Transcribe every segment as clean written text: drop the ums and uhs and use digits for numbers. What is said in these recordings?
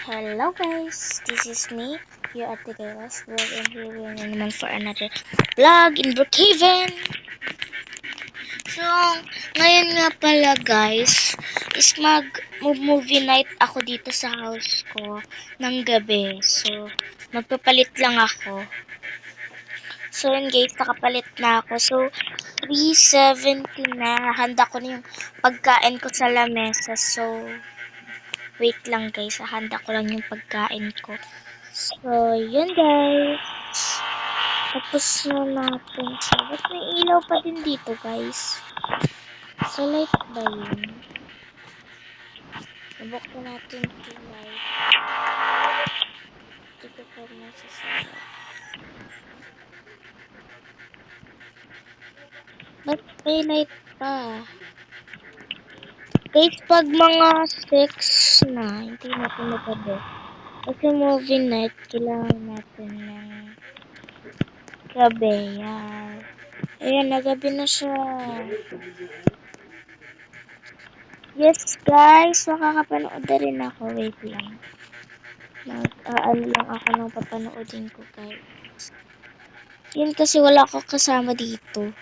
Hello guys, this is me, your Ate Kailas vlog, and here we are na naman for another vlog in Brookhaven. So, ngayon nga pala guys, is mag-movie night ako dito sa house ko ng gabi. So, magpapalit lang ako. So, yun guys, nakapalit na ako. So, 3:70 na. Handa ko na yung pagkain ko sa lamesa. So, wait lang guys, handa ko lang yung pagkain ko. So, yun guys. Tapos na natin siya. Ba't may ilaw pa din dito guys? So, light ba yun? Nabuksan natin yung light. Hindi ko pa masasarap. Ba't may light pa? Guys, pag mga 6 na, hindi natin magabi. Kasi movie night, kailangan natin ng gabi. Yan. Ayan, nagabi na siya. Yes, guys. Makakapanood na rin ako. Wait lang. Ano lang ako ng papanoodin ko, guys. Yun kasi wala ako kasama dito.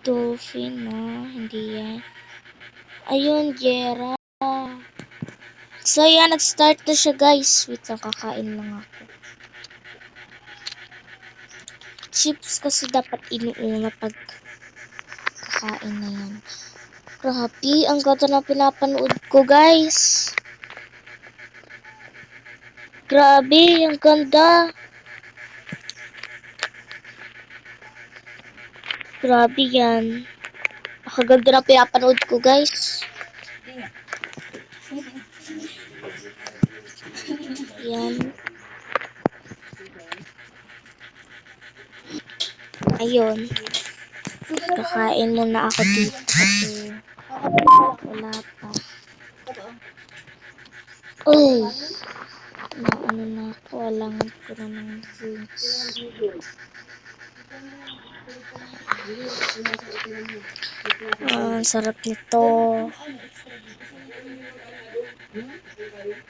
Dolphin, na. Hindi yan. Ayun, Jera. So, yan. Nag-start na siya, guys. Wait lang, kakain lang ako. Chips kasi dapat inuuna pag kakain na yan. Grabe, ang ganda na pinapanood ko, guys. Grabe, ang ganda. Grabe yan. Nakaganda na pinapanood ko, guys. Yan. Ayun. Kakain muna ako dito kasi wala pa. Uy! Ano na ako, alangan ko na ng drinks. Ang sarap nito.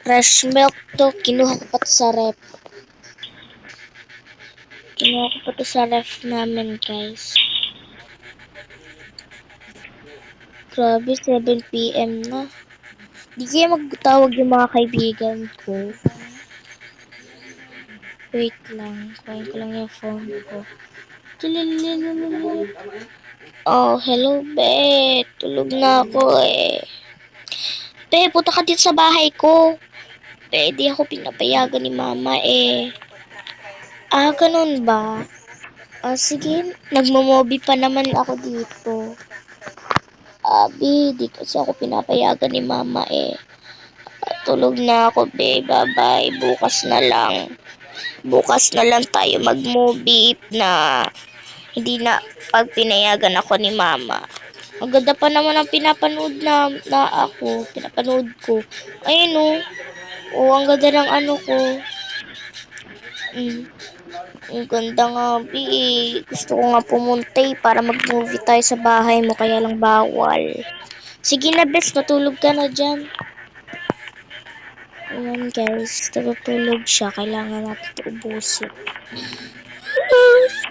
Fresh milk to. Kinuha ko pa to sa ref. Kinuha ko pa to sa ref namin, guys. Grabe, 7 PM na. Di kaya magtawag yung mga kaibigan ko. Wait lang. Kuhain ko lang yung phone ko. Oh, hello, be. Tulog na ako eh. Be, punta ka dito sa bahay ko. Be, di ako pinapayagan ni mama eh. Ah, ganun ba? Ah, sige. Nagmo-movie pa naman ako dito. Abi, di kasi ako pinapayagan ni mama eh. Tulog na ako, be. Bye-bye. Bukas na lang. Bukas na lang tayo mag-movie na hindi na pag pinayagan ako ni mama. Ang ganda pa naman ang pinapanood pinapanood ko. Ayun o. Oh, ang ganda ng ano ko. Ang ganda nga, Bi. Gusto ko nga pumunta para mag-movie tayo sa bahay mo, kaya lang bawal. Sige na, bes. Natulog ka na dyan. Ayan, guys. Natutulog siya. Kailangan natin ito ubusin.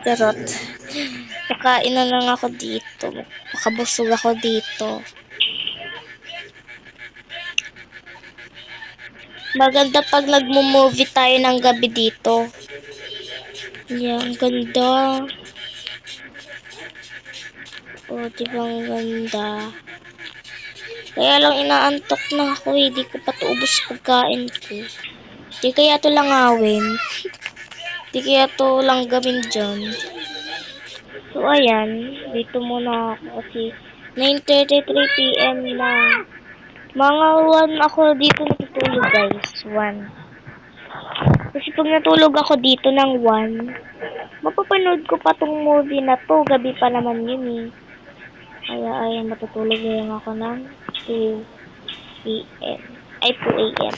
Charot. Kakain na lang ako dito. Makabusog ako dito. Maganda pag nagmo-movie tayo ng gabi dito. Yan, ganda. O, diba ang ganda? Kaya lang inaantok na ako eh. Di ko pa to ubos pagkain ko. Di kaya to langawin. Di kaya to lang gawin dyan. So, ayan. Dito muna ako kasi 9:33 PM na. Mga 1 ako dito natutulog, guys. 1. Kasi pag natulog ako dito ng 1, mapapanood ko pa tong movie na to. Gabi pa naman yun eh. Kaya ay matutulog na lang ako ng 2 PM. Ay, 2 AM.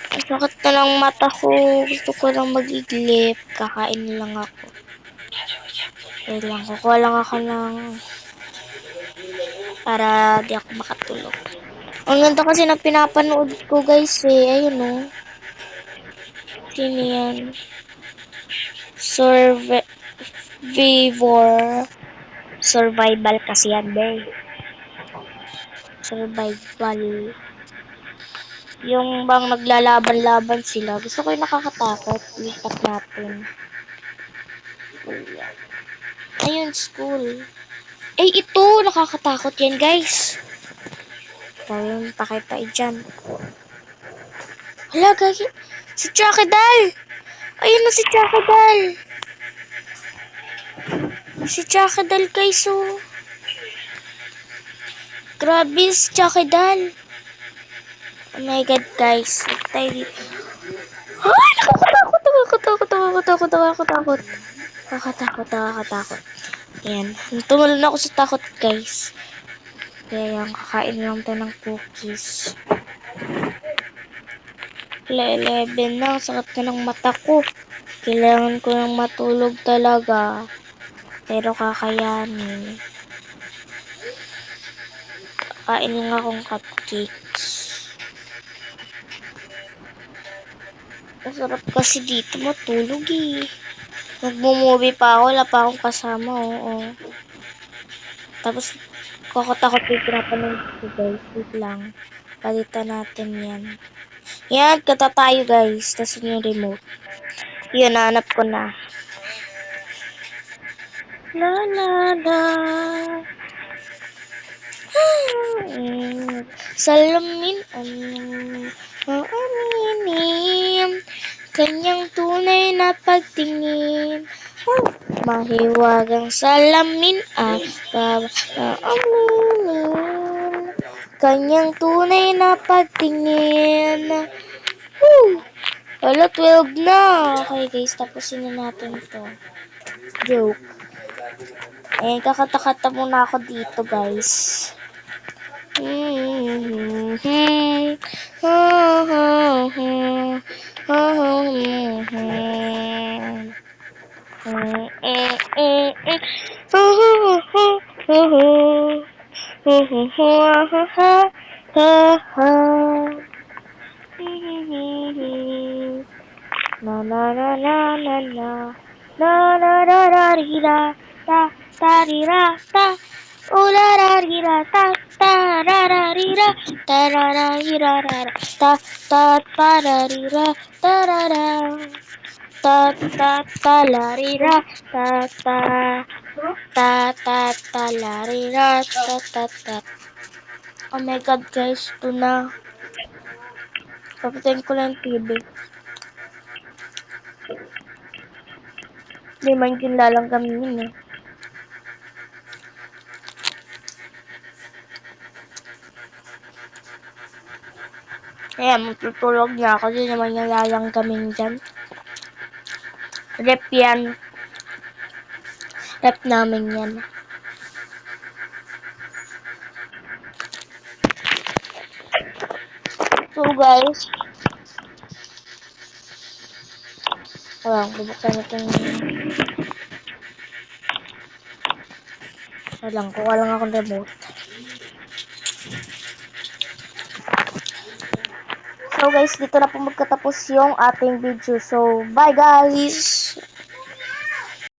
Ang sakit na lang mata ko. Gusto ko lang mag-iglip. Kakain lang ako. Wait lang. Kukuha lang ako ng para di ako makatulog. Ang ganda kasi na pinapanood ko guys eh. Ayun o. Sino yan? Survivor. Survival kasi yan, be. Survival. Yung bang naglalaban-laban sila. Gusto ko yung nakakatakot. Lipat natin. Ayun, school. Eh, ito! Nakakatakot yan, guys. Ayun, pakita dyan. Hala, gagi. Si Chakadal! Ayun na si Chakadal! Si Chakadal, guys, oh. Grabe si Chakadal. Oh my God, guys. Tayo dito. Ay, nakakatakot, nakakatakot. Nakakatakot. Ayan. Tumalon ako sa takot, guys. Kaya yung kakain lang tayo ng cookies. 11 na. Sakit na ng mata ko. Kailangan ko ng matulog talaga. Pero kakayanin. Kakain lang akong cupcakes. Masarap kasi dito matulog eh. Nagmo-movie pa ako. Wala pa akong kasama. Oo. Tapos, kakatakot yung pinapanood ko guys. Wait lang. Palitan natin yan. Yan, kata tayo guys. Tapos yung remote. Yun, nahanap ko na. La la la. Salamin ang aminin. Kanyang tunay na pagtingin. Mahiwagang salamin ang aminin. Kanyang tunay na pagtingin. Wala, 12 na. Okay guys, tapusin na natin to. Joke. Ayan, kakata-kata muna ako dito guys. Na na na na na na na na na na rira ta ta rira ta ula ra rira ta ta ra ra rira ta ra ra rira ra ta ta ta ra rira ta ra ra ta ta ta la rira ta ta ta ta ta la rira ta ta ta. Oh my God guys, ito na. Papatayin ko lang yung TV. Hindi man yung lalang kami yun eh. Kaya matutulog na ako. Di naman yung lalang kami dyan. Rep yan. Rep namin yan. So guys. Walang, bubuksan natin. Walang, kuha lang akong remote. So guys, dito na po magkatapos yung ating video. So, bye guys!